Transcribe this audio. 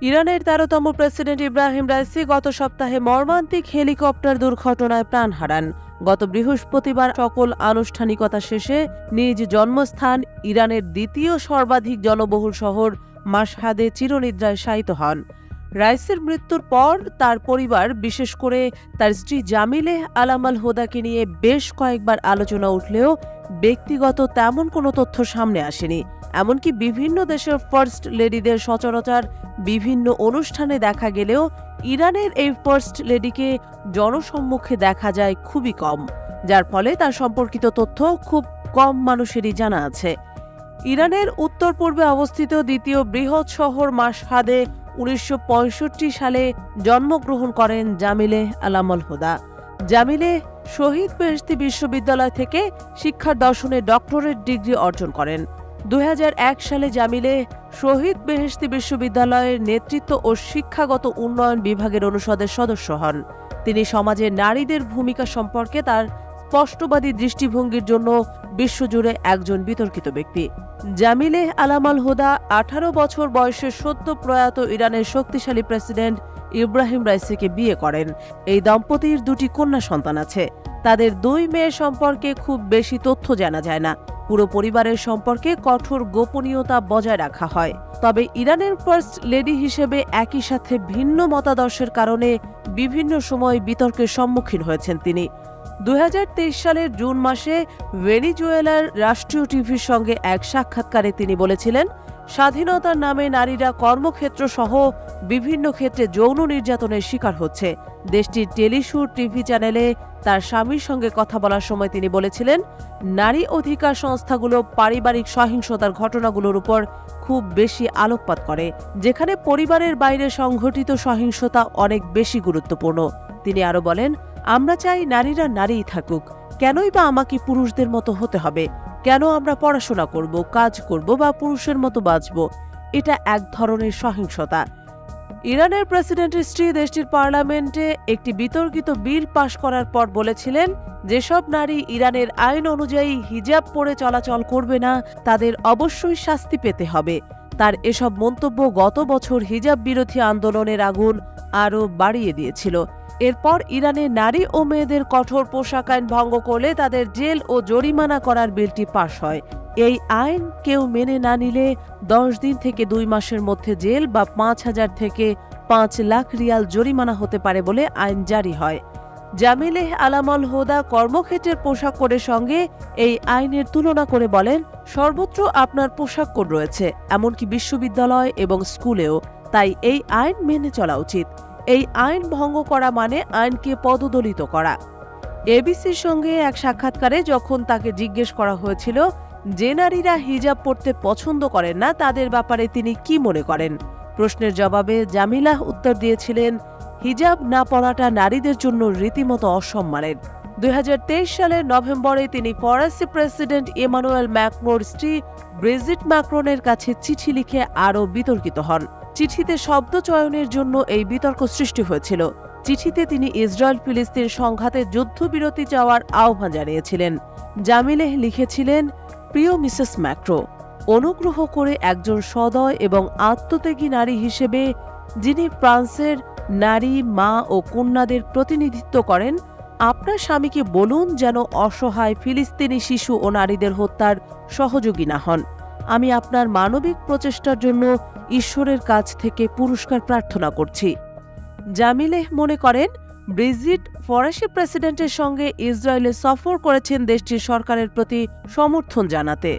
ইরানের ১৩তম president Ebrahim Raisi গত সপ্তাহে মর্মান্তিক হেলিকপ্টার দুর্ঘটনায় প্রাণ হারান। গত বৃহস্পতিবার সকল আনুষ্ঠানিকতা শেষে নিজ জন্মস্থান ইরানের দ্বিতীয় সর্বাধিক জনবহুল শহর মাশহাদে চিরনিদ্রায় শায়িত হন। রাইসির মৃত্যুর পর তার পরিবার, বিশেষ করে তার স্ত্রী জামিলেহ আলাম আল হুদাকে নিয়ে বেশ কয়েকবার আলোচনা উঠলেও ব্যক্তিগত তেমন কোনো তথ্য সামনে আসেনি। এমনকি বিভিন্ন দেশের ফার্স্ট লেডিদের সচরাচর বিভিন্ন অনুষ্ঠানে দেখা গেলেও ইরানের এই ফার্স্ট লেডিকে জনসম্মুখে দেখা যায় খুবই কম, যার ফলে তার সম্পর্কিত তথ্য খুব কম মানুষেরই জানা আছে। ইরানের উত্তর পূর্বে অবস্থিত দ্বিতীয় বৃহৎ শহর মাশহাদে ১৯৬৫ সালে জন্মগ্রহণ করেন জামিলেহ আলাম আল হুদা। জামিলেহ শহীদ বেহেশতি বিশ্ববিদ্যালয় থেকে শিক্ষার দর্শনে ডক্টরেট ডিগ্রি অর্জন করেন। ২০০১ সালে জামিলেহ শহীদ বেহেশতি বিশ্ববিদ্যালয়ের নেতৃত্ব ও শিক্ষাগত উন্নয়ন বিভাগের অনুষদের সদস্য হন। তিনি সমাজে নারীদের ভূমিকা সম্পর্কে তার স্পষ্টবাদী দৃষ্টিভঙ্গির জন্য বিশ্বজুড়ে একজন বিতর্কিত ব্যক্তি। জামিলেহ আলাম আল হুদা ১৮ বছর বয়সে সদ্য প্রয়াত ইরানের শক্তিশালী প্রেসিডেন্ট ইব্রাহিম রাইসিকে বিয়ে করেন। এই দম্পতির দুটি কন্যা সন্তান আছে। তাদের দুই মেয়ের সম্পর্কে খুব বেশি তথ্য জানা যায় না। পুরো পরিবারের সম্পর্কে কঠোর গোপনীয়তা বজায় রাখা হয়। তবে ইরানের ফার্স্ট লেডি হিসেবে একই সাথে ভিন্ন মতাদর্শের কারণে বিভিন্ন সময় বিতর্কের সম্মুখীন হয়েছেন তিনি। ২০২৩ সালের জুন মাসে ভেনেজুয়েলার রাষ্ট্রীয় টিভির সঙ্গে এক সাক্ষাৎকারে তিনি বলেছিলেন, স্বাধীনতার নামে নারীরা কর্মক্ষেত্র সহ বিভিন্ন ক্ষেত্রে যৌন নির্যাতনের শিকার হচ্ছে। দেশটির টেলিশুর টিভি চ্যানেলে তার স্বামীর সঙ্গে কথা বলার সময় তিনি বলেছিলেন, নারী অধিকার সংস্থাগুলো পারিবারিক সহিংসতার ঘটনাগুলোর উপর খুব বেশি আলোকপাত করে, যেখানে পরিবারের বাইরে সংঘটিত সহিংসতা অনেক বেশি গুরুত্বপূর্ণ। তিনি আরও বলেন, আমরা চাই নারীরা নারীই থাকুক। কেনই বা আমাকে পুরুষদের মতো হতে হবে? কেন আমরা পড়াশোনা করব, কাজ করব বা পুরুষের মতো বাঁচব? এটা এক ধরনের সহিংসতা। ইরানের প্রেসিডেন্টের স্ত্রী দেশটির পার্লামেন্টে একটি বিতর্কিত বিল পাশ করার পর বলেছিলেন, যেসব নারী ইরানের আইন অনুযায়ী হিজাব পরে চলাচল করবে না, তাদের অবশ্যই শাস্তি পেতে হবে। তার এসব মন্তব্য গত বছর হিজাব বিরোধী আন্দোলনের আগুন আরও বাড়িয়ে দিয়েছিল। এরপর ইরানে নারী ও মেয়েদের কঠোর পোশাক আইন ভঙ্গ করলে তাদের জেল ও জরিমানা করার বিলটি পাশ হয়। এই আইন কেউ মেনে না নিলে ১০ দিন থেকে ২ মাসের মধ্যে জেল বা ৫,০০০ থেকে ৫ লাখ রিয়াল জরিমানা হতে পারে বলে আইন জারি হয়। জামিলেহ আলাম আল হুদা কর্মক্ষেত্রের পোশাক কোডের সঙ্গে এই আইনের তুলনা করে বলেন, সর্বত্র আপনার পোশাক কোড রয়েছে, এমনকি বিশ্ববিদ্যালয় এবং স্কুলেও। তাই এই আইন মেনে চলা উচিত। এই আইন ভঙ্গ করা মানে আইনকে পদদলিত করা। এবিসির সঙ্গে এক সাক্ষাৎকারে যখন তাকে জিজ্ঞেস করা হয়েছিল যে নারীরা হিজাব পরতে পছন্দ করেন না, তাদের ব্যাপারে তিনি কি মনে করেন, প্রশ্নের জবাবে জামিলাহ উত্তর দিয়েছিলেন, হিজাব না পরাটা নারীদের জন্য রীতিমতো অসম্মানের। ২০২৩ সালের নভেম্বরে তিনি ফরাসি প্রেসিডেন্ট ইমানুয়েল ম্যাক্রোর স্ত্রী ব্রিজিট ম্যাক্রনের কাছে চিঠি লিখে আরও বিতর্কিত হন। চিঠিতে শব্দ চয়নের জন্য এই বিতর্ক সৃষ্টি হয়েছিল। চিঠিতে তিনি ইসরায়েল ফিলিস্তিন সংঘাতে যুদ্ধবিরতি চাওয়ার আহ্বান জানিয়েছিলেন। জামিলেহ লিখেছিলেন, প্রিয় মিসেস ম্যাক্রো, অনুগ্রহ করে একজন সদয় এবং আত্মত্যাগী নারী হিসেবে, যিনি ফ্রান্সের নারী, মা ও কন্যাদের প্রতিনিধিত্ব করেন, আপনার স্বামীকে বলুন যেন অসহায় ফিলিস্তিনি শিশু ও নারীদের হত্যার সহযোগী না হন। আমি আপনার মানবিক প্রচেষ্টার জন্য ঈশ্বরের কাছ থেকে পুরস্কার প্রার্থনা করছি। জামিলেহ মনে করেন, ব্রিজিট ফরাসি প্রেসিডেন্টের সঙ্গে ইসরায়েলে সফর করেছেন দেশটির সরকারের প্রতি সমর্থন জানাতে।